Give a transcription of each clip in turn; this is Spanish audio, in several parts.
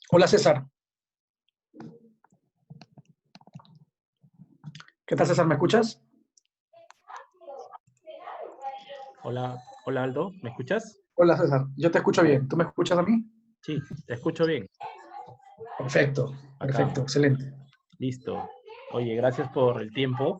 Hola César. ¿Qué tal César? ¿Me escuchas? Hola, hola Aldo, ¿me escuchas? Hola César, yo te escucho bien. ¿Tú me escuchas a mí? Sí, te escucho bien. Perfecto, Acá, perfecto, excelente. listo. Oye, gracias por el tiempo.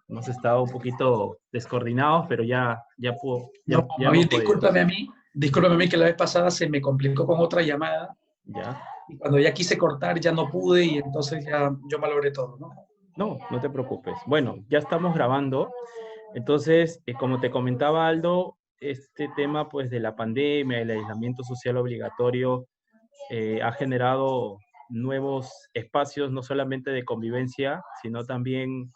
Hemos estado un poquito descoordinados, pero No, ya más hemos bien podido. discúlpame a mí que la vez pasada se me complicó con otra llamada ¿Ya? y cuando ya quise cortar ya no pude y entonces ya yo malogré todo, ¿no? No, no te preocupes. Bueno, ya estamos grabando. Entonces, como te comentaba Aldo, este tema pues de la pandemia, el aislamiento social obligatorio, ha generado nuevos espacios, no solamente de convivencia, sino también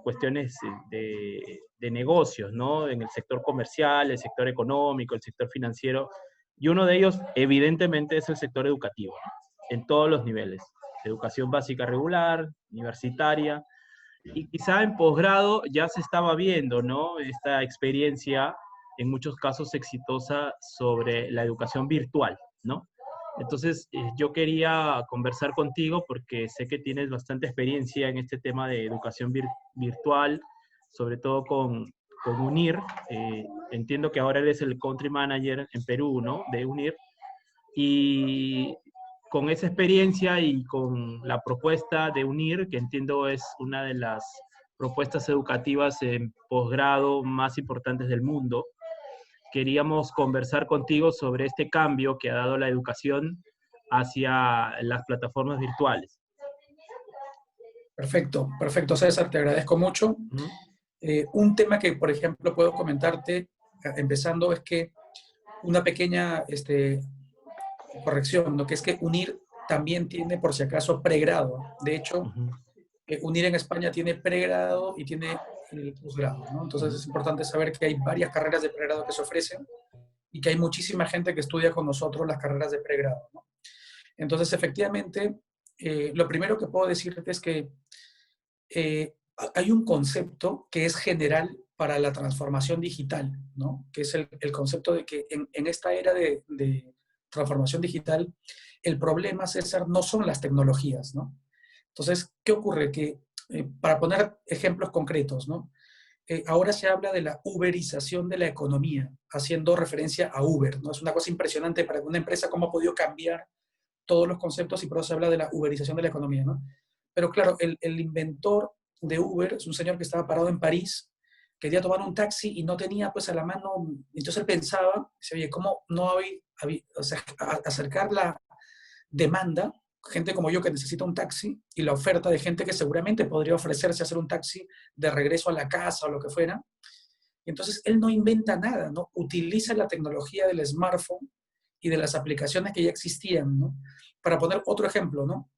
cuestiones de negocios, ¿no? En el sector comercial, el sector económico, el sector financiero, y uno de ellos, evidentemente, es el sector educativo, ¿no? En todos los niveles, educación básica regular, universitaria, y quizá en posgrado ya se estaba viendo, ¿no? Esta experiencia, en muchos casos exitosa, sobre la educación virtual, ¿no? Entonces, yo quería conversar contigo porque sé que tienes bastante experiencia en este tema de educación virtual, sobre todo con UNIR. Entiendo que ahora eres el country manager en Perú, ¿no? De UNIR. Y con esa experiencia y con la propuesta de UNIR, que entiendo es una de las propuestas educativas en posgrado más importantes del mundo, queríamos conversar contigo sobre este cambio que ha dado la educación hacia las plataformas virtuales. Perfecto, perfecto César, te agradezco mucho. ¿Mm? Un tema que, por ejemplo, puedo comentarte, empezando, es que una pequeña corrección, ¿no? Que es que UNIR también tiene, por si acaso, pregrado. De hecho, Uh-huh. UNIR en España tiene pregrado y tiene el posgrado, ¿no? Entonces Uh-huh. es importante saber que hay varias carreras de pregrado que se ofrecen y que hay muchísima gente que estudia con nosotros las carreras de pregrado, ¿no? Entonces, efectivamente, lo primero que puedo decirte es que hay un concepto que es general para la transformación digital, ¿no? Que es el concepto de que en esta era de transformación digital, el problema, César, no son las tecnologías, ¿no? Entonces, ¿qué ocurre? Que, para poner ejemplos concretos, ¿no? Ahora se habla de la uberización de la economía, haciendo referencia a Uber, ¿no? Es una cosa impresionante para una empresa cómo ha podido cambiar todos los conceptos y por eso se habla de la uberización de la economía, ¿no? Pero claro, el inventor de Uber es un señor que estaba parado en París, quería tomar un taxi y no tenía pues a la mano, entonces él pensaba, dice, oye, ¿cómo no o sea, acercar la demanda, gente como yo que necesita un taxi, y la oferta de gente que seguramente podría ofrecerse a hacer un taxi de regreso a la casa o lo que fuera? Y entonces él no inventa nada, ¿no? Utiliza la tecnología del smartphone y de las aplicaciones que ya existían, ¿no? Para poner otro ejemplo, ¿no?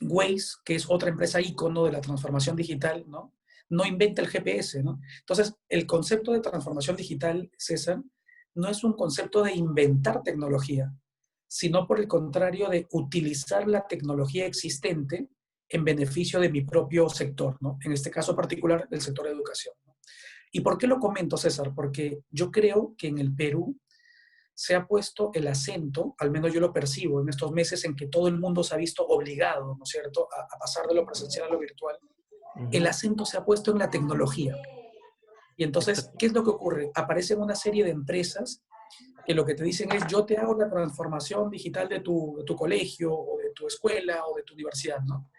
Waze, que es otra empresa ícono de la transformación digital, ¿no? No inventa el GPS, ¿no? Entonces, el concepto de transformación digital, César, no es un concepto de inventar tecnología, sino por el contrario de utilizar la tecnología existente en beneficio de mi propio sector, ¿no? En este caso particular, el sector de educación, ¿no? ¿Y por qué lo comento, César? Porque yo creo que en el Perú se ha puesto el acento, al menos yo lo percibo en estos meses en que todo el mundo se ha visto obligado, ¿no es cierto?, a pasar de lo presencial a lo virtual, el Uh-huh. acento se ha puesto en la tecnología. Y entonces, ¿qué es lo que ocurre? Aparecen una serie de empresas que lo que te dicen es, yo te hago la transformación digital de tu colegio, o de tu escuela, o de tu universidad, ¿no?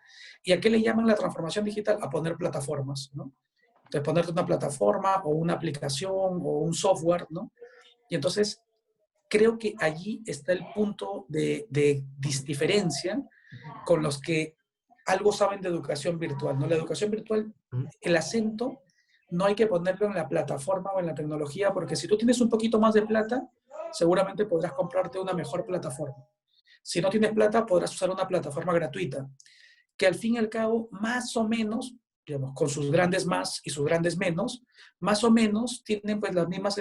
¿Y a qué le llaman la transformación digital? A poner plataformas, ¿no? Entonces, ponerte una plataforma, o una aplicación, o un software, ¿no? Y entonces, creo que allí está el punto de diferencia con los que algo saben de educación virtual, ¿no? La educación virtual, Uh-huh. el acento no hay que ponerlo en la plataforma o en la tecnología, porque si tú tienes un poquito más de plata, seguramente podrás comprarte una mejor plataforma. Si no tienes plata, podrás usar una plataforma gratuita, que al fin y al cabo, más o menos, digamos, con sus grandes más y sus grandes menos, más o menos tienen pues las mismas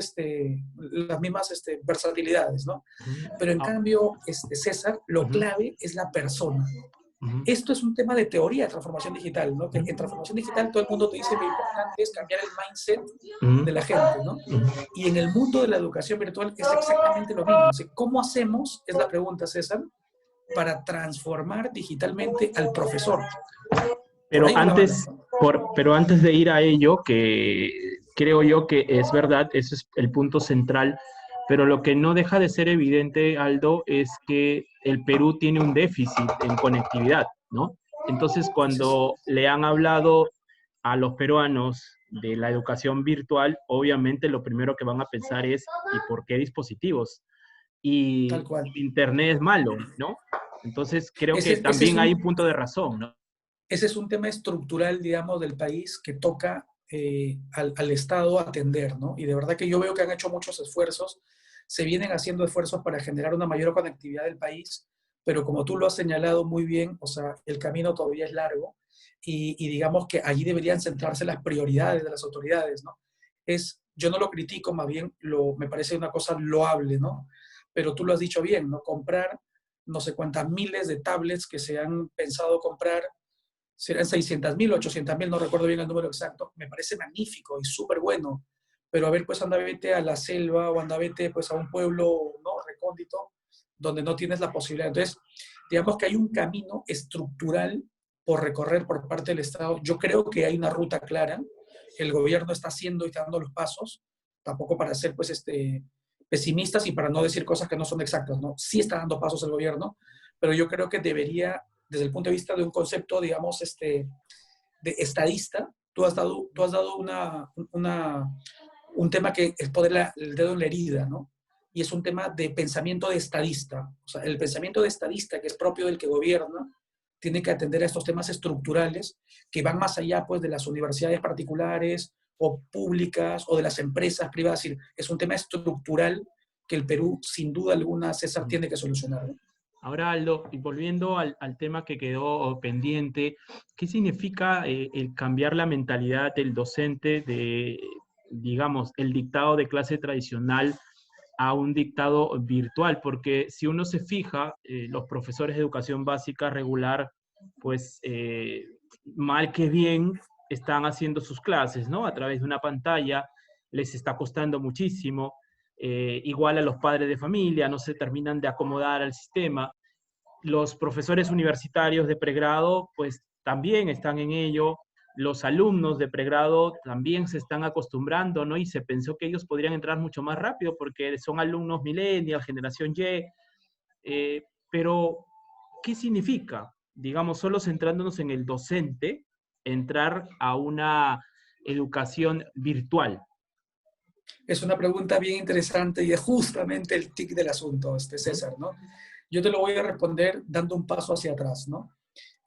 versatilidades, ¿no? Pero en Ah, cambio, César, lo uh-huh. clave es la persona. Uh-huh. Esto es un tema de teoría de transformación digital, ¿no? Que en Uh-huh. transformación digital todo el mundo te dice lo importante es cambiar el mindset Uh-huh. de la gente, ¿no? Y en el mundo de la educación virtual es exactamente lo mismo. O sea, ¿cómo hacemos? Es la pregunta, César, para transformar digitalmente al profesor. Por Pero ahí va la bala, antes, ¿no? pero antes de ir a ello, que creo yo que es verdad, ese es el punto central, pero lo que no deja de ser evidente, Aldo, es que el Perú tiene un déficit en conectividad, ¿no? Entonces, Así es. cuando le han hablado a los peruanos de la educación virtual, obviamente lo primero que van a pensar es, ¿y por qué dispositivos? Tal Y cual. Internet es malo, ¿no? Entonces, creo que Ese es también hay un punto de razón, ¿no? ese es un tema estructural, digamos, del país que toca al Estado atender, ¿no? Y de verdad que yo veo que han hecho muchos esfuerzos, se vienen haciendo esfuerzos para generar una mayor conectividad del país, pero como tú lo has señalado muy bien, o sea, el camino todavía es largo y digamos que allí deberían centrarse las prioridades de las autoridades, ¿no? Yo no lo critico, más bien me parece una cosa loable, ¿no? Pero tú lo has dicho bien, ¿no? Comprar no sé cuántas miles de tablets que se han pensado comprar, serán 600.000, 800.000, no recuerdo bien el número exacto, me parece magnífico y súper bueno. Pero a ver, pues anda vete a la selva o anda vete pues a un pueblo, ¿no? Recóndito, donde no tienes la posibilidad. Entonces, digamos que hay un camino estructural por recorrer por parte del Estado. Yo creo que hay una ruta clara. El gobierno está haciendo y está dando los pasos, tampoco para ser pues pesimistas y para no decir cosas que no son exactas, ¿no? Sí está dando pasos el gobierno, pero yo creo que debería, desde el punto de vista de un concepto, digamos, de estadista, tú has dado un tema que es poner el dedo en la herida, ¿no? Y es un tema de pensamiento de estadista. O sea, el pensamiento de estadista, que es propio del que gobierna, tiene que atender a estos temas estructurales que van más allá, pues, de las universidades particulares o públicas o de las empresas privadas. Es decir, es un tema estructural que el Perú, sin duda alguna, César, tiene que solucionar, ¿no? Ahora, Aldo, y volviendo al tema que quedó pendiente, ¿qué significa el cambiar la mentalidad del docente de, digamos, el dictado de clase tradicional a un dictado virtual? Porque si uno se fija, los profesores de educación básica regular, pues mal que bien, están haciendo sus clases, ¿no? A través de una pantalla, les está costando muchísimo. Igual a los padres de familia, no se terminan de acomodar al sistema. Los profesores universitarios de pregrado, pues también están en ello. Los alumnos de pregrado también se están acostumbrando, ¿no? Y se pensó que ellos podrían entrar mucho más rápido porque son alumnos millennial, generación Y. Pero, ¿qué significa? Digamos, solo centrándonos en el docente, entrar a una educación virtual. Es una pregunta bien interesante y es justamente el tic del asunto, ¿Mm? César, ¿no? Yo te lo voy a responder dando un paso hacia atrás, ¿no?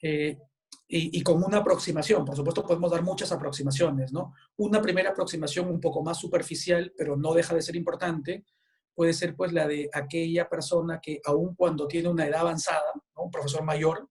Eh, y con una aproximación, por supuesto podemos dar muchas aproximaciones, ¿no? Una primera aproximación un poco más superficial, pero no deja de ser importante, puede ser pues la de aquella persona que aun cuando tiene una edad avanzada, ¿no? Un profesor mayor,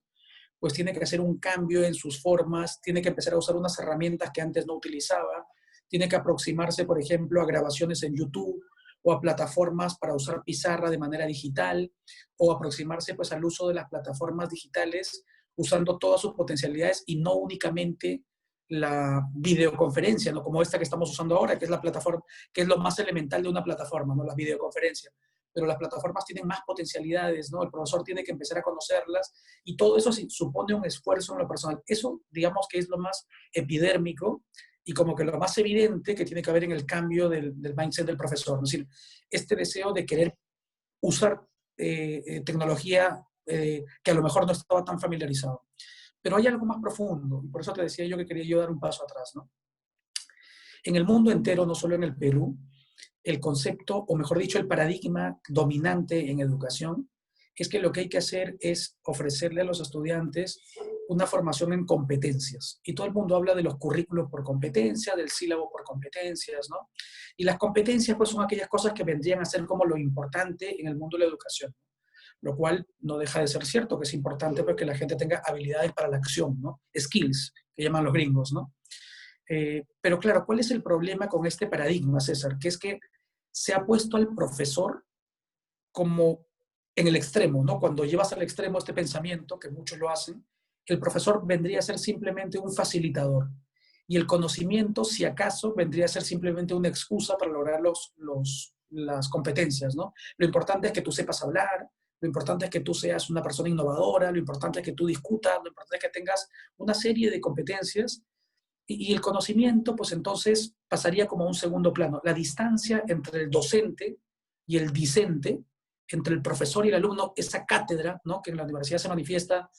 pues tiene que hacer un cambio en sus formas, tiene que empezar a usar unas herramientas que antes no utilizaba, tiene que aproximarse, por ejemplo, a grabaciones en YouTube o a plataformas para usar pizarra de manera digital, o aproximarse pues al uso de las plataformas digitales usando todas sus potencialidades y no únicamente la videoconferencia, ¿no? Como esta que estamos usando ahora, que es la plataforma, que es lo más elemental de una plataforma, ¿no? La videoconferencia. Pero las plataformas tienen más potencialidades, ¿no? El profesor tiene que empezar a conocerlas y todo eso supone un esfuerzo en lo personal. Eso, digamos que es lo más epidérmico y como que lo más evidente que tiene que haber en el cambio del mindset del profesor. Es decir, este deseo de querer usar tecnología que a lo mejor no estaba tan familiarizado. Pero hay algo más profundo, y por eso te decía yo que quería yo dar un paso atrás, ¿no? En el mundo entero, no solo en el Perú, el concepto, o mejor dicho, el paradigma dominante en educación es que lo que hay que hacer es ofrecerle a los estudiantes una formación en competencias. Y todo el mundo habla de los currículos por competencia, del sílabo por competencias, ¿no? Y las competencias, pues, son aquellas cosas que vendrían a ser como lo importante en el mundo de la educación, lo cual no deja de ser cierto, que es importante porque la gente tenga habilidades para la acción, ¿no? Skills, que llaman los gringos, ¿no? Pero claro, ¿cuál es el problema con este paradigma, César? Que es que se ha puesto al profesor como en el extremo, ¿no? Cuando llevas al extremo este pensamiento, que muchos lo hacen, el profesor vendría a ser simplemente un facilitador. Y el conocimiento, si acaso, vendría a ser simplemente una excusa para lograr las competencias, ¿no? Lo importante es que tú sepas hablar, lo importante es que tú seas una persona innovadora, lo importante es que tú discutas, lo importante es que tengas una serie de competencias y el conocimiento, pues entonces pasaría como a un segundo plano. La distancia entre el docente y el discente, entre el profesor y el alumno, esa cátedra, ¿no?, que en la universidad se manifiesta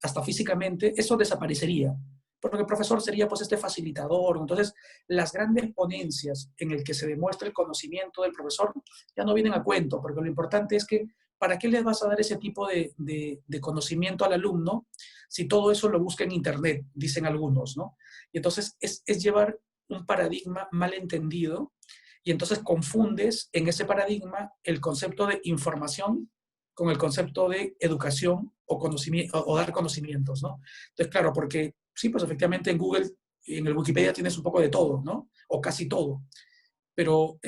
hasta físicamente, eso desaparecería. Porque el profesor sería pues este facilitador. Entonces, las grandes ponencias en el que se demuestra el conocimiento del profesor ya no vienen a cuento, porque lo importante es que ¿para qué le vas a dar ese tipo de conocimiento al alumno si todo eso lo busca en Internet, dicen algunos, ¿no? Y entonces es llevar un paradigma mal entendido y entonces confundes en ese paradigma el concepto de información con el concepto de educación o, conocimiento, o dar conocimientos, ¿no? Entonces, claro, porque sí, pues efectivamente en Google, en el Wikipedia tienes un poco de todo, ¿no? O casi todo. Pero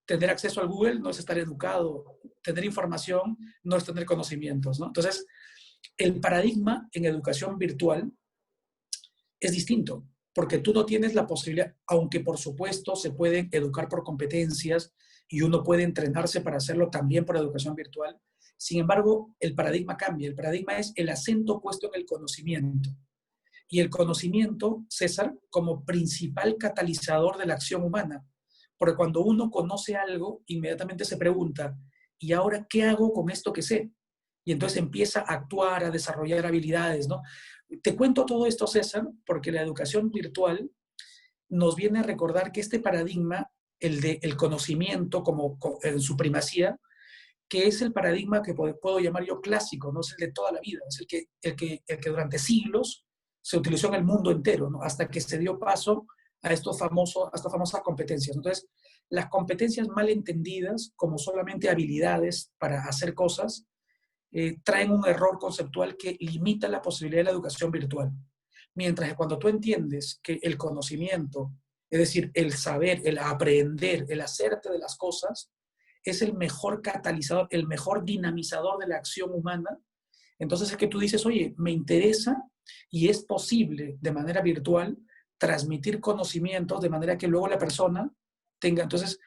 tener acceso al Google no es estar educado. Tener información no es tener conocimientos, ¿no? Entonces, el paradigma en educación virtual es distinto, porque tú no tienes la posibilidad, aunque por supuesto se pueden educar por competencias y uno puede entrenarse para hacerlo también por educación virtual. Sin embargo, el paradigma cambia. El paradigma es el acento puesto en el conocimiento. Y el conocimiento, César, como principal catalizador de la acción humana. Porque cuando uno conoce algo, inmediatamente se pregunta, ¿y ahora qué hago con esto que sé? Y entonces empieza a actuar, a desarrollar habilidades, ¿no? Te cuento todo esto, César, porque la educación virtual nos viene a recordar que este paradigma, el de el conocimiento como en su primacía, que es el paradigma que puedo llamar yo clásico, no es el de toda la vida, es el que durante siglos se utilizó en el mundo entero, ¿no?, hasta que se dio paso a estas famosas competencias. Entonces, las competencias mal entendidas como solamente habilidades para hacer cosas, traen un error conceptual que limita la posibilidad de la educación virtual. Mientras que cuando tú entiendes que el conocimiento, es decir, el saber, el aprender, el hacerte de las cosas, es el mejor catalizador, el mejor dinamizador de la acción humana, entonces es que tú dices, oye, me interesa y es posible de manera virtual transmitir conocimientos de manera que luego la persona tenga. Entonces,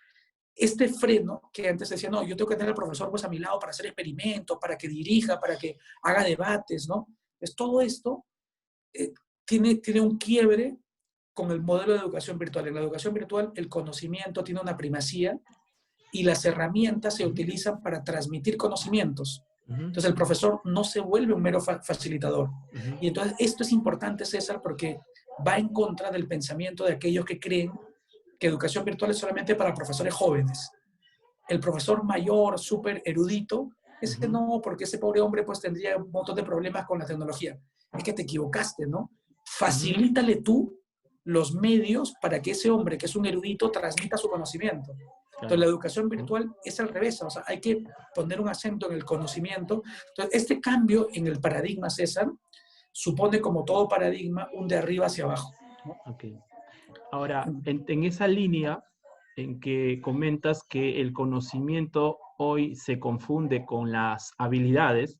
este freno que antes decía, no, yo tengo que tener al profesor pues a mi lado para hacer experimentos, para que dirija, para que haga debates, ¿no? Es todo esto eh, tiene un quiebre con el modelo de educación virtual. En la educación virtual el conocimiento tiene una primacía y las herramientas se utilizan para transmitir conocimientos. Entonces el profesor no se vuelve un mero facilitador. Y entonces esto es importante, César, porque va en contra del pensamiento de aquellos que creen que educación virtual es solamente para profesores jóvenes. El profesor mayor, súper erudito, ese no, porque ese pobre hombre pues tendría un montón de problemas con la tecnología. Es que te equivocaste, ¿no? Facilítale tú los medios para que ese hombre que es un erudito transmita su conocimiento. Entonces, la educación virtual es al revés, o sea, hay que poner un acento en el conocimiento. Entonces, este cambio en el paradigma, César, supone, como todo paradigma, un de arriba hacia abajo, ¿no? Ok. Ahora, en esa línea en que comentas que el conocimiento hoy se confunde con las habilidades,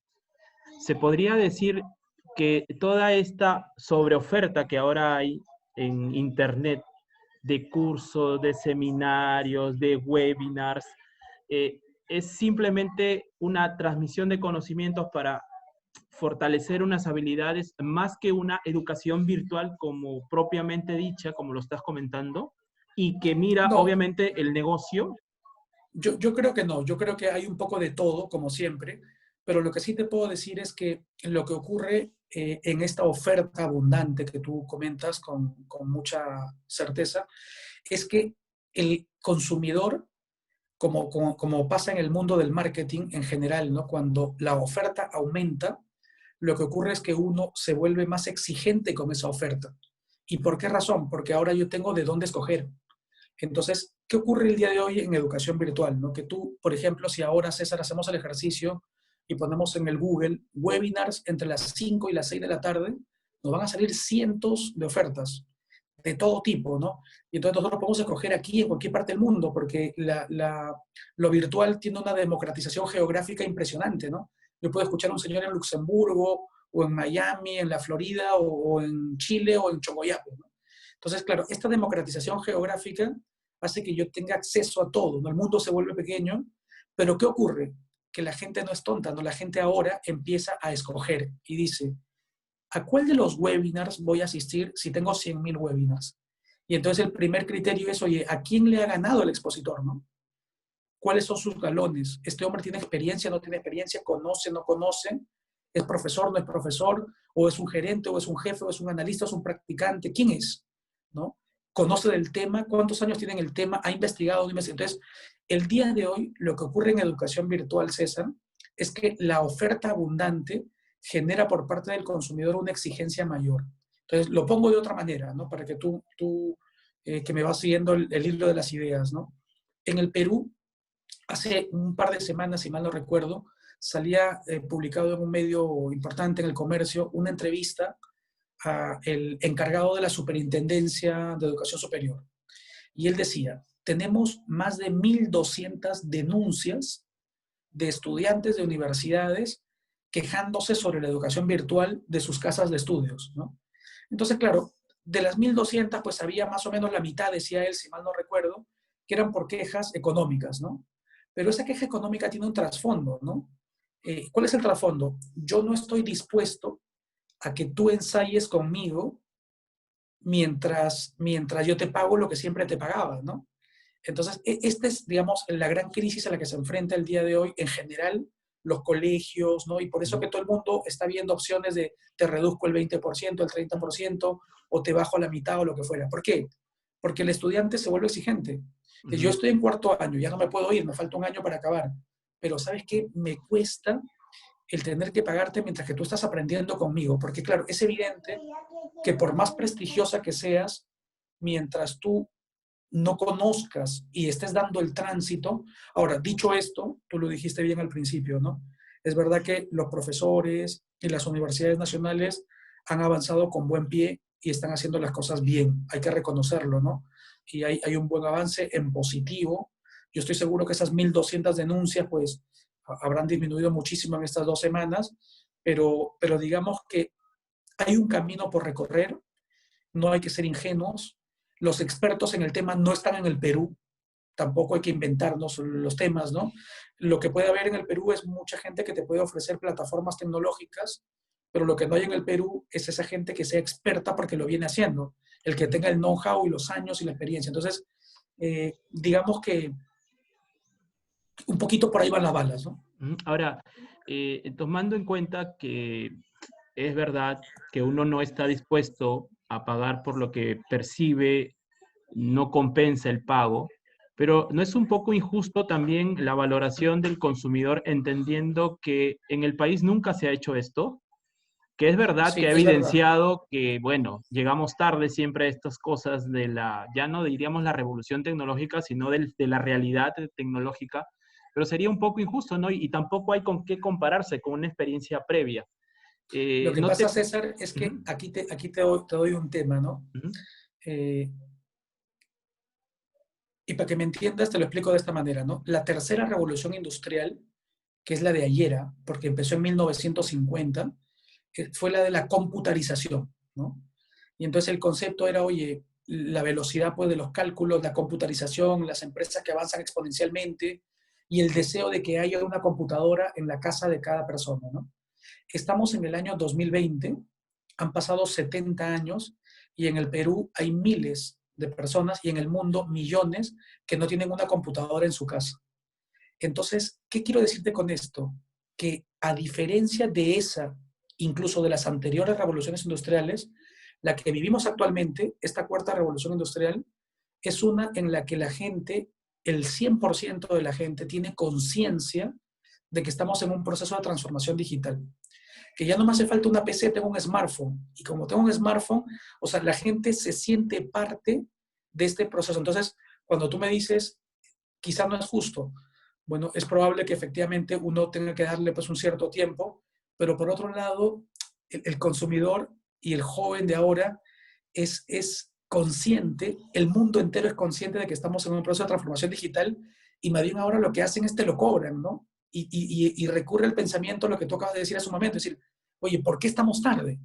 se podría decir que toda esta sobreoferta que ahora hay en Internet de cursos, de seminarios, de webinars, es simplemente una transmisión de conocimientos para fortalecer unas habilidades más que una educación virtual como propiamente dicha, como lo estás comentando, y que mira No, obviamente el negocio. yo creo que no, yo creo que hay un poco de todo, como siempre, pero lo que sí te puedo decir es que lo que ocurre en esta oferta abundante que tú comentas con mucha certeza, es que el consumidor, como pasa en el mundo del marketing en general, ¿no?, cuando la oferta aumenta, lo que ocurre es que uno se vuelve más exigente con esa oferta. ¿Y por qué razón? Porque ahora yo tengo de dónde escoger. Entonces, ¿qué ocurre el día de hoy en educación virtual? ¿No? Que tú, por ejemplo, si ahora, César, hacemos el ejercicio y ponemos en el Google webinars entre las 5 y las 6 de la tarde, nos van a salir cientos de ofertas de todo tipo, ¿no? Y entonces nosotros podemos escoger aquí en cualquier parte del mundo, porque lo virtual tiene una democratización geográfica impresionante, ¿no? Yo puedo escuchar a un señor en Luxemburgo, o en Miami, en la Florida, o en Chile, o en Chogoyape, ¿no? Entonces, claro, esta democratización geográfica hace que yo tenga acceso a todo, ¿no? El mundo se vuelve pequeño, pero ¿qué ocurre? que la gente no es tonta, ¿no? La gente ahora empieza a escoger y dice, ¿a cuál de los webinars voy a asistir si tengo 100.000 webinars? Y entonces el primer criterio es, oye, ¿a quién le ha ganado el expositor, no? ¿Cuáles son sus galones? ¿Este hombre tiene experiencia, no tiene experiencia? ¿Conoce, no conoce? ¿Es profesor, no es profesor? ¿O es un gerente, o es un jefe, o es un analista, o es un practicante? ¿Quién es? ¿No? ¿Conoce del tema? ¿Cuántos años tiene en el tema? ¿Ha investigado? Entonces, el día de hoy, lo que ocurre en educación virtual, César, es que la oferta abundante genera por parte del consumidor una exigencia mayor. Entonces, lo pongo de otra manera, ¿no? Para que tú que me vas siguiendo el hilo de las ideas, ¿no? En el Perú, hace un par de semanas, si mal no recuerdo, salía publicado en un medio importante en el comercio una entrevista al encargado de la Superintendencia de Educación Superior. Y él decía, tenemos más de 1.200 denuncias de estudiantes de universidades quejándose sobre la educación virtual de sus casas de estudios, ¿no? Entonces, claro, de las 1.200, pues había más o menos la mitad, decía él, si mal no recuerdo, que eran por quejas económicas, ¿no? Pero esa queja económica tiene un trasfondo, ¿no? ¿Cuál es el trasfondo? Yo no estoy dispuesto a que tú ensayes conmigo mientras yo te pago lo que siempre te pagaba, ¿no? Entonces, esta es, digamos, la gran crisis a la que se enfrenta el día de hoy en general los colegios, ¿no? Y por eso que todo el mundo está viendo opciones de te reduzco el 20%, el 30%, o te bajo a la mitad o lo que fuera. ¿Por qué? Porque el estudiante se vuelve exigente. Que yo estoy en cuarto año, ya no me puedo ir, me falta un año para acabar. Pero ¿sabes qué? Me cuesta el tener que pagarte mientras que tú estás aprendiendo conmigo. Porque claro, es evidente que por más prestigiosa que seas, mientras tú no conozcas y estés dando el tránsito. Ahora, dicho esto, tú lo dijiste bien al principio, ¿no? Es verdad que los profesores y las universidades nacionales han avanzado con buen pie y están haciendo las cosas bien. Hay que reconocerlo, ¿no? Y hay un buen avance en positivo. Yo estoy seguro que esas 1.200 denuncias, pues, habrán disminuido muchísimo en estas 2 semanas, pero digamos que hay un camino por recorrer, no hay que ser ingenuos. Los expertos en el tema no están en el Perú, tampoco hay que inventarnos los temas, ¿no? Lo que puede haber en el Perú es mucha gente que te puede ofrecer plataformas tecnológicas, pero lo que no hay en el Perú es esa gente que sea experta porque lo viene haciendo, el que tenga el know-how y los años y la experiencia. Entonces, digamos que un poquito por ahí van las balas, ¿no? Ahora, tomando en cuenta que es verdad que uno no está dispuesto a pagar por lo que percibe, no compensa el pago, pero ¿no es un poco injusto también la valoración del consumidor entendiendo que en el país nunca se ha hecho esto? Que es verdad que Sí, ha es verdad. evidenciado que, bueno, llegamos tarde siempre a estas cosas de la, ya no diríamos la revolución tecnológica, sino de la realidad tecnológica, pero sería un poco injusto, ¿no? Y tampoco hay con qué compararse con una experiencia previa. Lo que No pasa, te... César, es que Ujú, aquí te doy un tema, ¿no? ujú, Eh, y para que me entiendas, te lo explico de esta manera, ¿no? La tercera revolución industrial, que es la de ayer, porque empezó en 1950, fue la de la computarización, ¿no? Y entonces el concepto era, oye, la velocidad pues, de los cálculos, la computarización, las empresas que avanzan exponencialmente y el deseo de que haya una computadora en la casa de cada persona, ¿no? Estamos en el año 2020, han pasado 70 años y en el Perú hay miles de personas y en el mundo millones que no tienen una computadora en su casa. Entonces, ¿qué quiero decirte con esto? Que a diferencia de esa, incluso de las anteriores revoluciones industriales, la que vivimos actualmente, esta cuarta revolución industrial, es una en la que la gente, el 100% de la gente, tiene conciencia de que estamos en un proceso de transformación digital. Que ya no me hace falta una PC, tengo un smartphone. Y como tengo un smartphone, o sea, la gente se siente parte de este proceso. Entonces, cuando tú me dices, quizá no es justo, bueno, es probable que efectivamente uno tenga que darle pues un cierto tiempo, pero por otro lado, el consumidor y el joven de ahora es consciente, el mundo entero es consciente de que estamos en un proceso de transformación digital y más bien ahora lo que hacen es te lo cobran, ¿no? Y recurre el pensamiento a lo que tú acabas de decir hace un momento, es decir, oye, ¿por qué estamos tarde?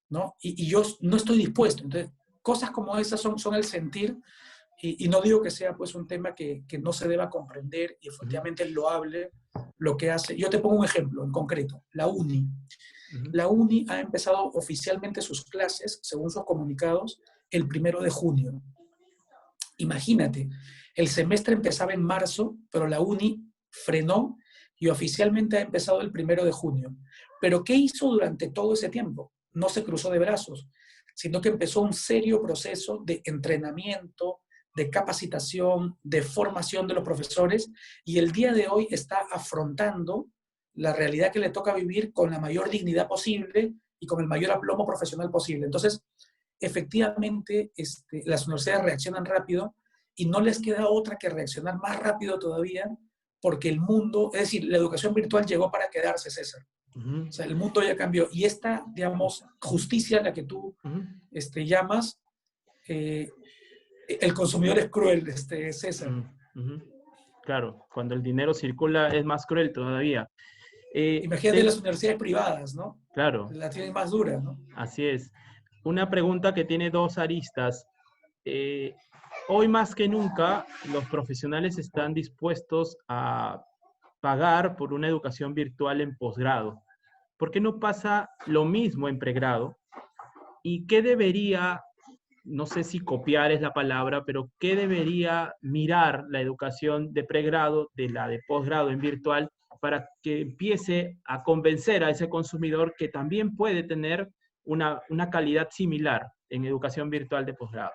¿No? Y yo no estoy dispuesto. Entonces, cosas como esas son el sentir Y no digo que sea pues un tema que no se deba comprender y Ujú, efectivamente es loable lo que hace. Yo te pongo un ejemplo en concreto, la UNI. ujú, La UNI ha empezado oficialmente sus clases, según sus comunicados, el 1 de junio. Imagínate, el semestre empezaba en marzo, pero la UNI frenó y oficialmente ha empezado el 1 de junio. Pero ¿qué hizo durante todo ese tiempo? No se cruzó de brazos, sino que empezó un serio proceso de entrenamiento, de capacitación, de formación de los profesores, y el día de hoy está afrontando la realidad que le toca vivir con la mayor dignidad posible y con el mayor aplomo profesional posible. Entonces, efectivamente, las universidades reaccionan rápido y no les queda otra que reaccionar más rápido todavía, porque el mundo, es decir, la educación virtual llegó para quedarse, César. ujú, O sea, el mundo ya cambió. Y esta, digamos, justicia a la que tú ujú, llamas, eh, el consumidor es cruel, César. ujú, ujú. Claro, cuando el dinero circula es más cruel todavía. Imagínate Ten- las universidades privadas, ¿no? claro, La tienen más dura, ¿no? así es. Una pregunta que tiene dos aristas. Eh, Hoy más que nunca, los profesionales están dispuestos a pagar por una educación virtual en posgrado. ¿Por qué no pasa lo mismo en pregrado? ¿Y qué debería, no sé si copiar es la palabra, pero qué debería mirar la educación de pregrado de la de posgrado en virtual para que empiece a convencer a ese consumidor que también puede tener una calidad similar en educación virtual de posgrado?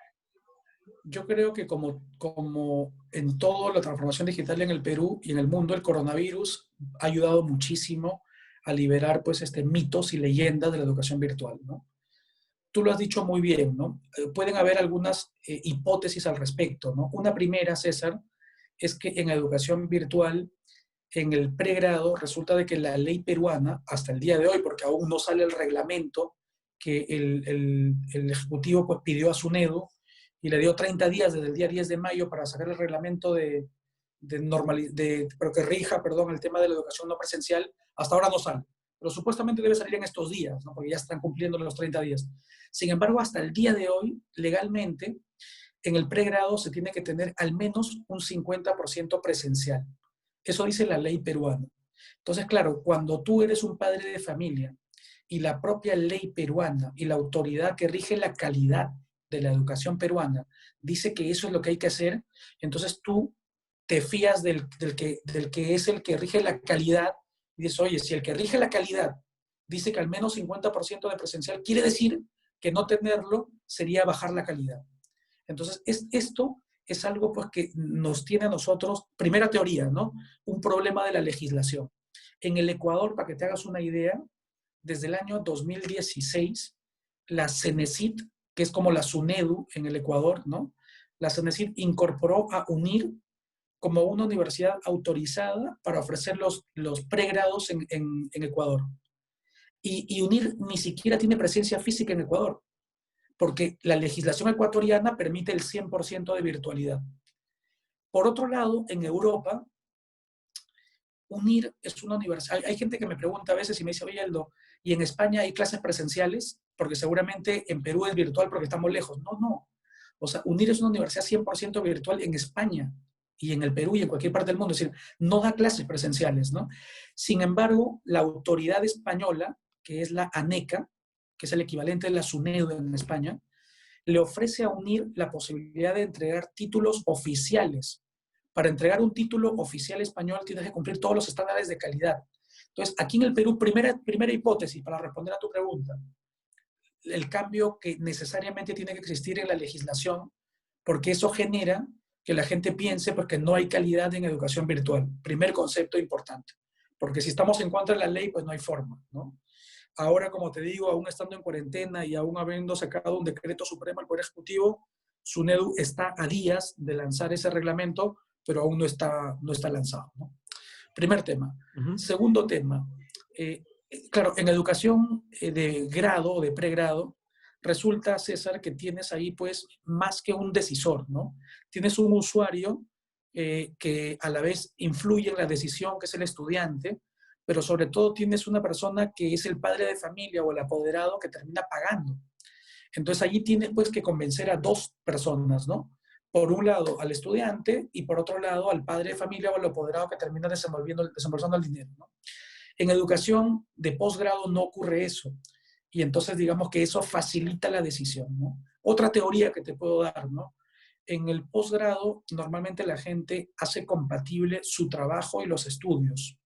Yo creo que como en todo la transformación digital en el Perú y en el mundo, el coronavirus ha ayudado muchísimo a liberar pues mitos y leyendas de la educación virtual, ¿no? Tú lo has dicho muy bien, ¿no? Pueden haber algunas hipótesis al respecto, ¿no? Una primera, César, es que en educación virtual, en el pregrado, resulta de que la ley peruana, hasta el día de hoy, porque aún no sale el reglamento que el Ejecutivo pues, pidió a SUNEDU y le dio 30 días desde el día 10 de mayo para sacar el reglamento pero que rija, perdón, el tema de la educación no presencial, hasta ahora no sale. Pero supuestamente debe salir en estos días, ¿no? Porque ya están cumpliendo los 30 días. Sin embargo, hasta el día de hoy, legalmente, en el pregrado se tiene que tener al menos un 50% presencial. Eso dice la ley peruana. Entonces, claro, cuando tú eres un padre de familia y la propia ley peruana y la autoridad que rige la calidad de la educación peruana dice que eso es lo que hay que hacer, entonces tú te fías del que es el que rige la calidad y dices, oye, si el que rige la calidad dice que al menos 50% de presencial, quiere decir que no tenerlo sería bajar la calidad. Entonces, esto es algo pues, que nos tiene a nosotros, primera teoría, ¿no? Un problema de la legislación. En el Ecuador, para que te hagas una idea, desde el año 2016, la CENESID, que es como la SUNEDU en el Ecuador, ¿no? La CENESID incorporó a UNIR como una universidad autorizada para ofrecer los pregrados en Ecuador. Y UNIR ni siquiera tiene presencia física en Ecuador, porque la legislación ecuatoriana permite el 100% de virtualidad. Por otro lado, en Europa, UNIR es una universidad. Hay gente que me pregunta a veces y me dice, oye, Aldo, ¿y en España hay clases presenciales? Porque seguramente en Perú es virtual porque estamos lejos. No, no. O sea, UNIR es una universidad 100% virtual en España y en el Perú y en cualquier parte del mundo. Es decir, no da clases presenciales, ¿no? Sin embargo, la autoridad española, que es la ANECA, que es el equivalente de la SUNEDU en España, le ofrece a UNIR la posibilidad de entregar títulos oficiales. Para entregar un título oficial español tienes que cumplir todos los estándares de calidad. Entonces, aquí en el Perú, primera hipótesis para responder a tu pregunta, el cambio que necesariamente tiene que existir en la legislación, porque eso genera que la gente piense porque no hay calidad en educación virtual. Primer concepto importante. Porque si estamos en contra de la ley, pues no hay forma, ¿no? Ahora, como te digo, aún estando en cuarentena y aún habiendo sacado un decreto supremo al Poder Ejecutivo, SUNEDU está a días de lanzar ese reglamento, pero aún no está lanzado, ¿no? Primer tema. Ujú, Segundo tema. eh, claro, en educación de grado o de pregrado, resulta, César, que tienes ahí pues más que un decisor, ¿no? Tienes un usuario que a la vez influye en la decisión, que es el estudiante, pero sobre todo tienes una persona que es el padre de familia o el apoderado que termina pagando. Entonces allí tienes pues que convencer a dos personas, ¿no? por un lado al estudiante y por otro lado al padre de familia o al apoderado que termina desembolsando el dinero, ¿no? En educación de posgrado no ocurre eso. Y entonces digamos que eso facilita la decisión, ¿no? Otra teoría que te puedo dar, ¿no? En el posgrado normalmente la gente hace compatible su trabajo y los estudios.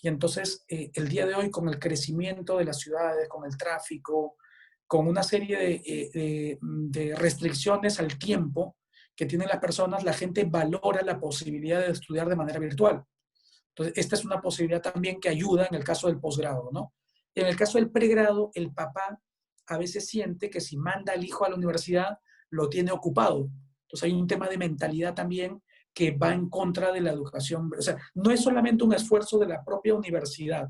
Y entonces el día de hoy con el crecimiento de las ciudades, con el tráfico, con una serie de restricciones al tiempo que tienen las personas, la gente valora la posibilidad de estudiar de manera virtual. Entonces, esta es una posibilidad también que ayuda en el caso del posgrado, ¿no? En el caso del pregrado, el papá a veces siente que si manda al hijo a la universidad, lo tiene ocupado. Entonces, hay un tema de mentalidad también que va en contra de la educación. O sea, no es solamente un esfuerzo de la propia universidad,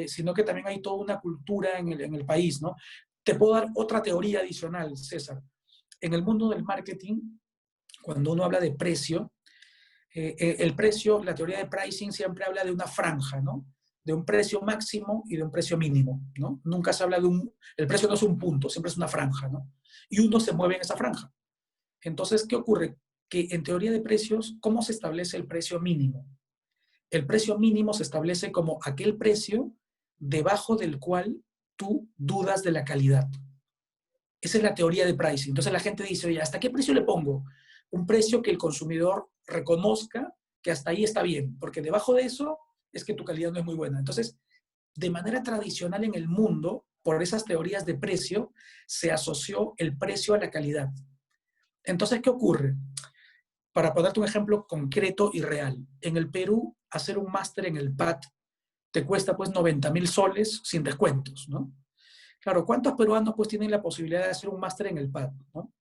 sino que también hay toda una cultura en el país, ¿no? Te puedo dar otra teoría adicional, César. En el mundo del marketing, cuando uno habla de precio, el precio, la teoría de pricing siempre habla de una franja, ¿no? De un precio máximo y de un precio mínimo, ¿no? Nunca se habla de el precio no es un punto, siempre es una franja, ¿no? Y uno se mueve en esa franja. Entonces, ¿qué ocurre? Que en teoría de precios, ¿cómo se establece el precio mínimo? El precio mínimo se establece como aquel precio debajo del cual tú dudas de la calidad. Esa es la teoría de pricing. Entonces la gente dice, oye, ¿hasta qué precio le pongo? Un precio que el consumidor reconozca que hasta ahí está bien, porque debajo de eso es que tu calidad no es muy buena. Entonces, de manera tradicional en el mundo, por esas teorías de precio, se asoció el precio a la calidad. Entonces, ¿qué ocurre? Para ponerte un ejemplo concreto y real, en el Perú, hacer un máster en el PAT te cuesta pues 90.000 soles sin descuentos, ¿no? Claro, ¿cuántos peruanos pues tienen la posibilidad de hacer un máster en el PAT, ¿no?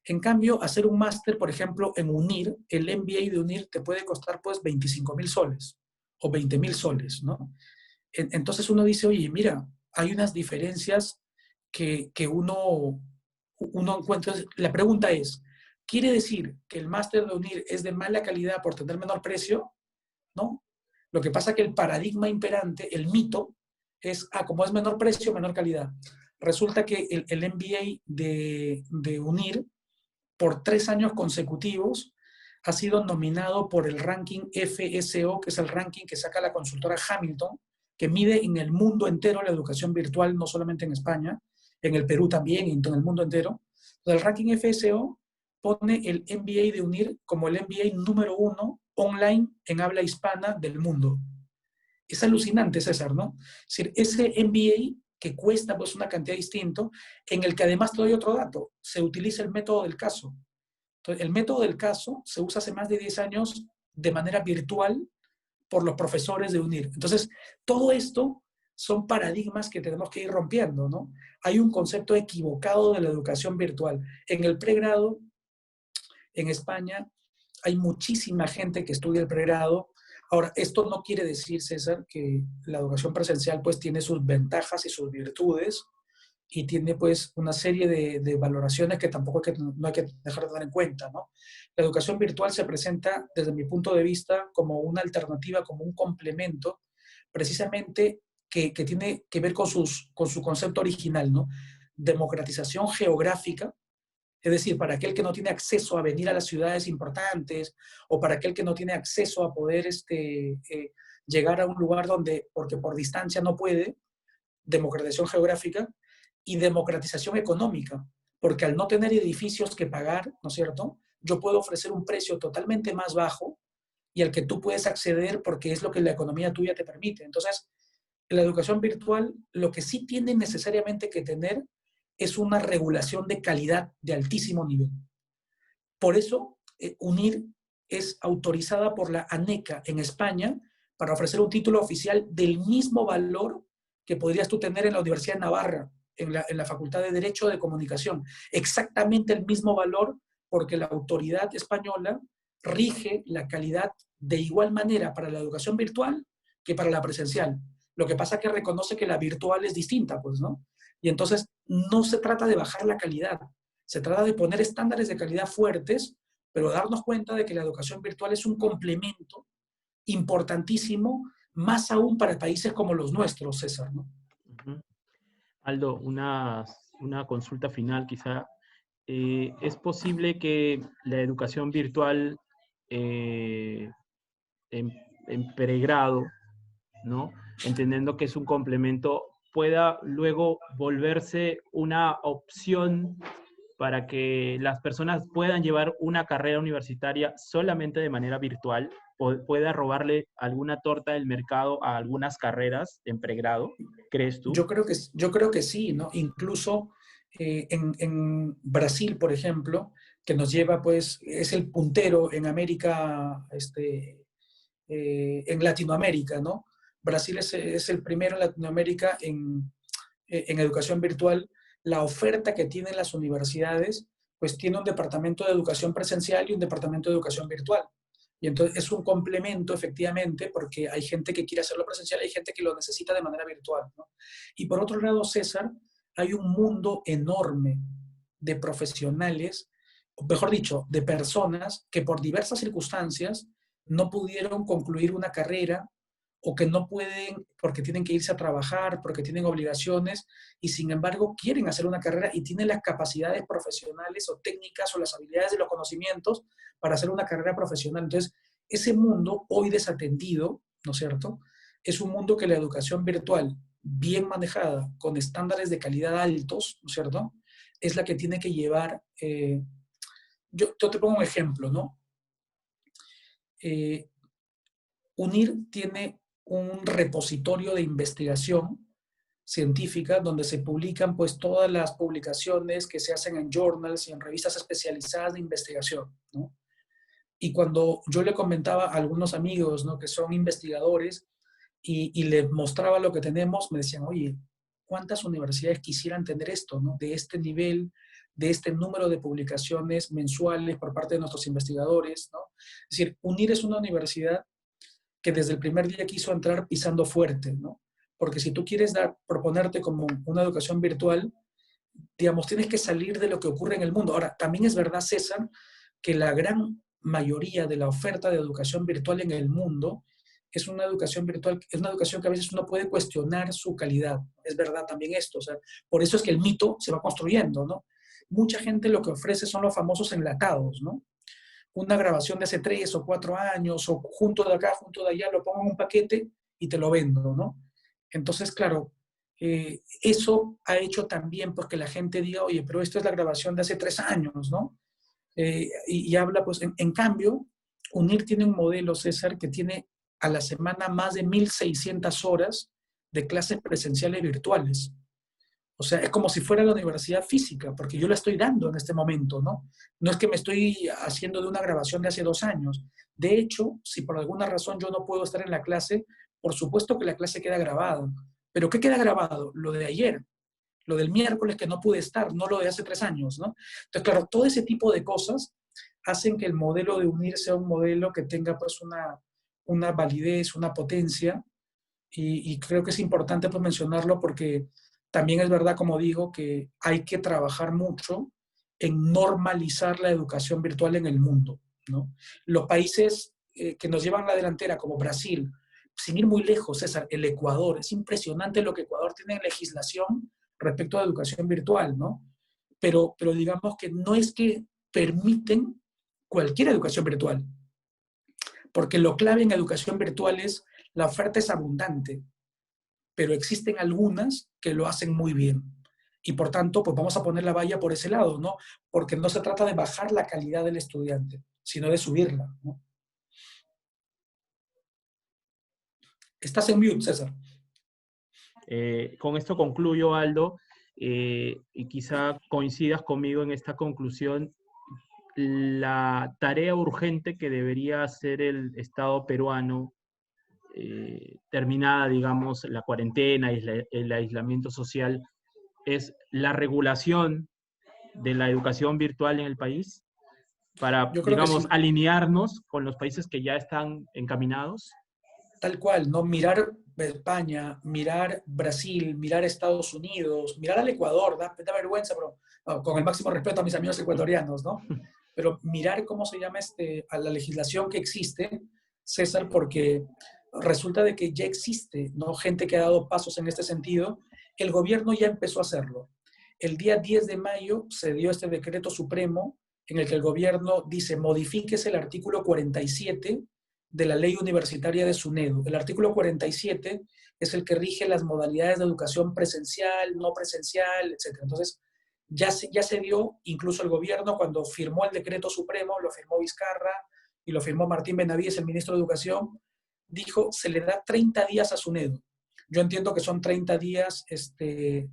En cambio, hacer un máster, por ejemplo, en UNIR, el MBA de UNIR te puede costar pues 25.000 soles o 20.000 soles, ¿no? Entonces uno dice, oye, mira, hay unas diferencias que uno encuentra. La pregunta es, ¿quiere decir que el máster de UNIR es de mala calidad por tener menor precio? ¿No? Lo que pasa es que el paradigma imperante, el mito, es, como es menor precio, menor calidad. Resulta que el MBA de UNIR, por 3 años consecutivos, ha sido nominado por el ranking FSO, que es el ranking que saca la consultora Hamilton, que mide en el mundo entero la educación virtual, no solamente en España, en el Perú también, y en el mundo entero. Entonces, el ranking FSO pone el MBA de UNIR como el MBA número 1 online en habla hispana del mundo. Es alucinante, César, ¿no? Es decir, ese MBA que cuesta pues una cantidad distinta, en el que además te doy otro dato, se utiliza el método del caso. Entonces, el método del caso se usa hace más de 10 años de manera virtual por los profesores de UNIR. Entonces, todo esto son paradigmas que tenemos que ir rompiendo, ¿no? Hay un concepto equivocado de la educación virtual. En el pregrado, en España, hay muchísima gente que estudia el pregrado. Ahora, esto no quiere decir, César, que la educación presencial pues tiene sus ventajas y sus virtudes y tiene pues una serie de valoraciones que tampoco no hay que dejar de tener en cuenta, ¿no? La educación virtual se presenta desde mi punto de vista como una alternativa, como un complemento, precisamente que tiene que ver con su concepto original, ¿no? Democratización geográfica, es decir, para aquel que no tiene acceso a venir a las ciudades importantes o para aquel que no tiene acceso a poder llegar a un lugar donde, porque por distancia no puede, democratización geográfica y democratización económica, porque al no tener edificios que pagar, ¿no es cierto? Yo puedo ofrecer un precio totalmente más bajo y al que tú puedes acceder porque es lo que la economía tuya te permite. Entonces, la educación virtual lo que sí tiene necesariamente que tener es una regulación de calidad de altísimo nivel. Por eso, UNIR es autorizada por la ANECA en España para ofrecer un título oficial del mismo valor que podrías tú tener en la Universidad de Navarra, en la Facultad de Derecho de Comunicación. Exactamente el mismo valor porque la autoridad española rige la calidad de igual manera para la educación virtual que para la presencial. Lo que pasa es que reconoce que la virtual es distinta, pues, ¿no? Y entonces no se trata de bajar la calidad, se trata de poner estándares de calidad fuertes, pero darnos cuenta de que la educación virtual es un complemento importantísimo, más aún para países como los nuestros, César, ¿no? Aldo, una consulta final quizá. es posible que la educación virtual eh, en pregrado, ¿no? Entendiendo que es un complemento, pueda luego volverse una opción para que las personas puedan llevar una carrera universitaria solamente de manera virtual, o pueda robarle alguna torta del mercado a algunas carreras en pregrado, ¿crees tú? Yo creo que sí, ¿no? Incluso en Brasil, por ejemplo, que nos lleva, pues, es el puntero en América, en Latinoamérica, ¿no? Brasil es el primero en Latinoamérica en educación virtual. La oferta que tienen las universidades, pues tiene un departamento de educación presencial y un departamento de educación virtual. Y entonces es un complemento, efectivamente, porque hay gente que quiere hacerlo presencial, hay gente que lo necesita de manera virtual, ¿no? Y por otro lado, César, hay un mundo enorme de profesionales, o mejor dicho, de personas que por diversas circunstancias no pudieron concluir una carrera o que no pueden porque tienen que irse a trabajar, porque tienen obligaciones y sin embargo quieren hacer una carrera y tienen las capacidades profesionales o técnicas o las habilidades y los conocimientos para hacer una carrera profesional. Entonces, ese mundo hoy desatendido, ¿no es cierto? Es un mundo que la educación virtual, bien manejada, con estándares de calidad altos, ¿no es cierto? Es la que tiene que llevar, yo te pongo un ejemplo, ¿no? Eh, UNIR tiene un repositorio de investigación científica donde se publican pues todas las publicaciones que se hacen en journals y en revistas especializadas de investigación, ¿no? Y cuando yo le comentaba a algunos amigos, ¿no?, que son investigadores y les mostraba lo que tenemos, me decían, oye, ¿cuántas universidades quisieran tener esto, ¿no?, de este nivel, de este número de publicaciones mensuales por parte de nuestros investigadores, ¿no? Es decir, UNIR es una universidad que desde el primer día quiso entrar pisando fuerte, ¿no? Porque si tú quieres proponerte como una educación virtual, digamos, tienes que salir de lo que ocurre en el mundo. Ahora, también es verdad, César, que la gran mayoría de la oferta de educación virtual en el mundo es una educación virtual, es una educación que a veces uno puede cuestionar su calidad. Es verdad también esto, o sea, por eso es que el mito se va construyendo, ¿no? Mucha gente lo que ofrece son los famosos enlatados, ¿no? Una grabación de hace 3 o 4 años, o junto de acá, junto de allá, lo pongo en un paquete y te lo vendo, ¿no? Entonces, claro, eso ha hecho también pues, que la gente diga, oye, pero esto es la grabación de hace 3 años, ¿no? Y habla, pues, en cambio, UNIR tiene un modelo, César, que tiene a la semana más de 1.600 horas de clases presenciales virtuales. O sea, es como si fuera la universidad física, porque yo la estoy dando en este momento, ¿no? No es que me estoy haciendo de una grabación de hace 2 años. De hecho, si por alguna razón yo no puedo estar en la clase, por supuesto que la clase queda grabada. ¿Pero qué queda grabado? Lo de ayer, lo del miércoles que no pude estar, no lo de hace 3 años, ¿no? Entonces, claro, todo ese tipo de cosas hacen que el modelo de UNIR sea un modelo que tenga pues una validez, una potencia, y creo que es importante pues mencionarlo porque también es verdad, como digo, que hay que trabajar mucho en normalizar la educación virtual en el mundo, ¿no? Los países que nos llevan la delantera, como Brasil, sin ir muy lejos, César, el Ecuador, es impresionante lo que Ecuador tiene en legislación respecto a educación virtual, ¿no? Pero digamos que no es que permiten cualquier educación virtual, porque lo clave en educación virtual es la oferta es abundante, pero existen algunas que lo hacen muy bien. Y por tanto, pues vamos a poner la valla por ese lado, ¿no? Porque no se trata de bajar la calidad del estudiante, sino de subirla, ¿no? Estás en mute, César. Con esto concluyo, Aldo, y quizá coincidas conmigo en esta conclusión. La tarea urgente que debería hacer el Estado peruano, terminada, digamos, la cuarentena y el aislamiento social, es la regulación de la educación virtual en el país para, Yo creo que digamos, sí, alinearnos con los países que ya están encaminados. tal cual, ¿no? Mirar España, mirar Brasil, mirar Estados Unidos, mirar al Ecuador, da vergüenza, pero no, con el máximo respeto a mis amigos ecuatorianos, ¿no? Pero mirar cómo se llama a la legislación que existe, César, porque resulta de que ya existe, ¿no?, gente que ha dado pasos en este sentido. El gobierno ya empezó a hacerlo. El día 10 de mayo se dio este decreto supremo en el que el gobierno dice modifíquese el artículo 47 de la ley universitaria de SUNEDU. El artículo 47 es el que rige las modalidades de educación presencial, no presencial, etc. Entonces, ya se dio, incluso el gobierno cuando firmó el decreto supremo, lo firmó Vizcarra y lo firmó Martín Benavides, el ministro de Educación, dijo, se le da 30 días a SUNEDU. Yo entiendo que son 30 días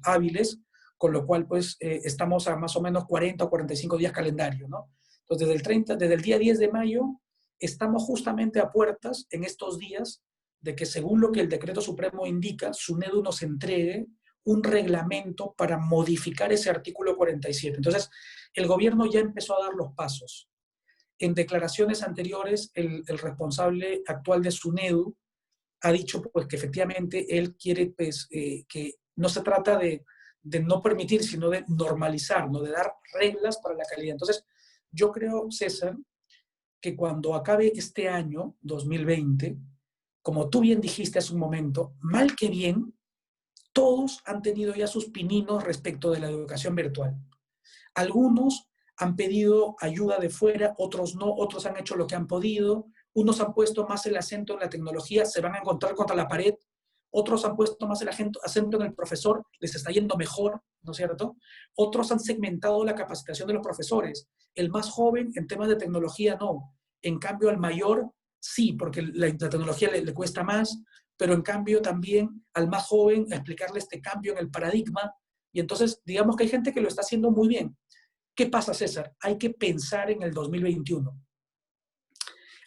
hábiles, con lo cual pues estamos a más o menos 40 o 45 días calendario, ¿no? Entonces, desde el día 10 de mayo, estamos justamente a puertas en estos días de que según lo que el decreto supremo indica, SUNEDU nos entregue un reglamento para modificar ese artículo 47. Entonces, el gobierno ya empezó a dar los pasos. En declaraciones anteriores, el responsable actual de SUNEDU ha dicho pues, que efectivamente él quiere pues, que no se trata de no permitir, sino de normalizar, ¿no? De dar reglas para la calidad. Entonces, yo creo, César, que cuando acabe este año, 2020, como tú bien dijiste hace un momento, mal que bien, todos han tenido ya sus pininos respecto de la educación virtual. Algunos han pedido ayuda de fuera, otros no, otros han hecho lo que han podido, unos han puesto más el acento en la tecnología, se van a encontrar contra la pared, otros han puesto más el acento en el profesor, les está yendo mejor, ¿no es cierto? Otros han segmentado la capacitación de los profesores. El más joven en temas de tecnología no. En cambio, al mayor sí, porque la tecnología le cuesta más, pero en cambio también al más joven a explicarle este cambio en el paradigma. Y entonces, digamos que hay gente que lo está haciendo muy bien. ¿Qué pasa, César? Hay que pensar en el 2021.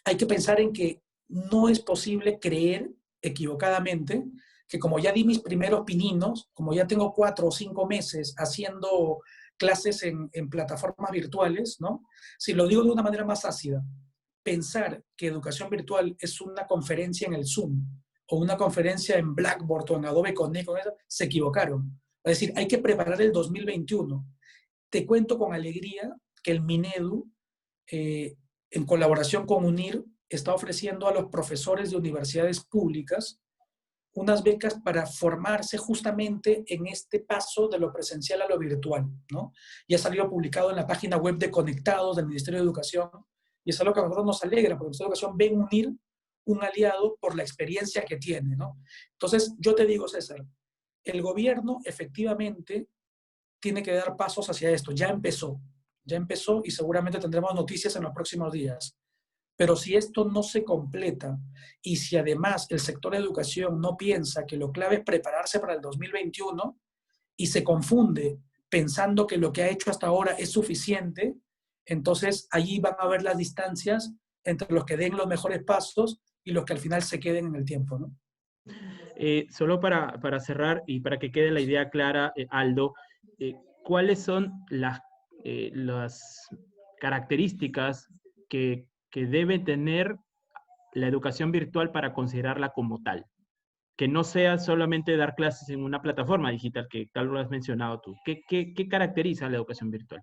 Hay que pensar en que no es posible creer equivocadamente que como ya di mis primeros pininos, como ya tengo 4 o 5 meses haciendo clases en plataformas virtuales, ¿no? Si lo digo de una manera más ácida, pensar que educación virtual es una conferencia en el Zoom o una conferencia en Blackboard o en Adobe Connect, se equivocaron. Es decir, hay que preparar el 2021. Te cuento con alegría que el Minedu, en colaboración con UNIR, está ofreciendo a los profesores de universidades públicas unas becas para formarse justamente en este paso de lo presencial a lo virtual, ¿no? Y ha salido publicado en la página web de Conectados del Ministerio de Educación, y es algo que a nosotros nos alegra, porque el Ministerio de Educación ve en UNIR un aliado por la experiencia que tiene, ¿no? Entonces, yo te digo, César, el gobierno efectivamente tiene que dar pasos hacia esto. Ya empezó y seguramente tendremos noticias en los próximos días. Pero si esto no se completa y si además el sector de educación no piensa que lo clave es prepararse para el 2021 y se confunde pensando que lo que ha hecho hasta ahora es suficiente, entonces allí van a haber las distancias entre los que den los mejores pasos y los que al final se queden en el tiempo, ¿no? Solo para cerrar y para que quede la idea clara, Aldo, ¿cuáles son las características que debe tener la educación virtual para considerarla como tal? Que no sea solamente dar clases en una plataforma digital, que tal lo has mencionado tú. ¿Qué caracteriza la educación virtual?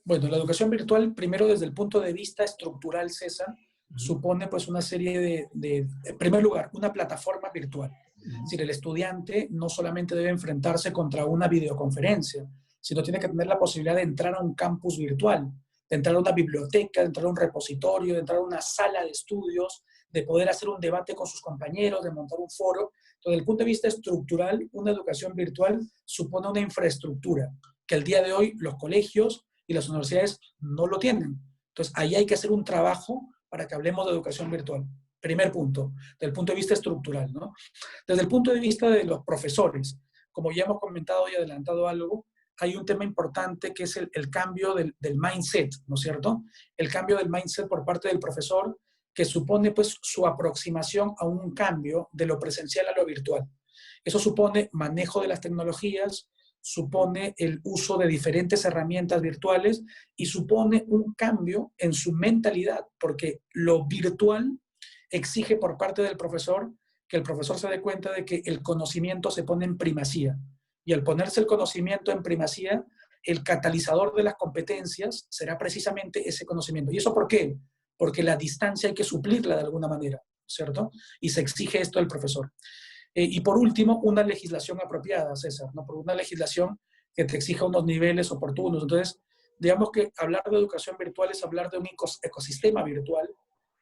Bueno, la educación virtual, primero desde el punto de vista estructural, César, supone pues una serie en primer lugar, una plataforma virtual. Es decir, el estudiante no solamente debe enfrentarse contra una videoconferencia, sino tiene que tener la posibilidad de entrar a un campus virtual, de entrar a una biblioteca, de entrar a un repositorio, de entrar a una sala de estudios, de poder hacer un debate con sus compañeros, de montar un foro. Entonces, desde el punto de vista estructural, una educación virtual supone una infraestructura que al día de hoy los colegios y las universidades no lo tienen. Entonces, ahí hay que hacer un trabajo para que hablemos de educación virtual. Primer punto, desde el punto de vista estructural, ¿no? Desde el punto de vista de los profesores, como ya hemos comentado y adelantado algo, hay un tema importante que es el cambio del mindset, ¿no es cierto? El cambio del mindset por parte del profesor, que supone pues su aproximación a un cambio de lo presencial a lo virtual. Eso supone manejo de las tecnologías, supone el uso de diferentes herramientas virtuales y supone un cambio en su mentalidad, porque lo virtual exige por parte del profesor que el profesor se dé cuenta de que el conocimiento se pone en primacía. Y al ponerse el conocimiento en primacía, el catalizador de las competencias será precisamente ese conocimiento. ¿Y eso por qué? Porque la distancia hay que suplirla de alguna manera, ¿cierto? Y se exige esto del profesor. Y por último, una legislación apropiada, César, ¿no? Por una legislación que te exija unos niveles oportunos. Entonces, digamos que hablar de educación virtual es hablar de un ecosistema virtual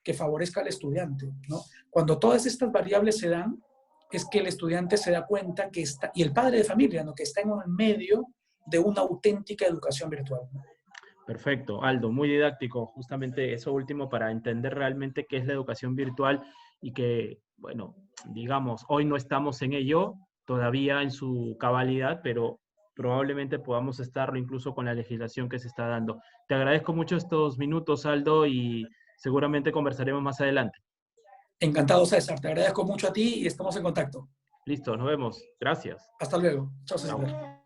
que favorezca al estudiante, ¿no? Cuando todas estas variables se dan, es que el estudiante se da cuenta que está, y el padre de familia, ¿no? Que está en medio de una auténtica educación virtual, ¿no? Perfecto, Aldo, muy didáctico, justamente eso último para entender realmente qué es la educación virtual y que, bueno, digamos, hoy no estamos en ello todavía en su cabalidad, pero probablemente podamos estarlo incluso con la legislación que se está dando. Te agradezco mucho estos minutos, Aldo, y seguramente conversaremos más adelante. Encantado, César. Te agradezco mucho a ti y estamos en contacto. Listo, nos vemos. Gracias. Hasta luego. Chao, Chao. César.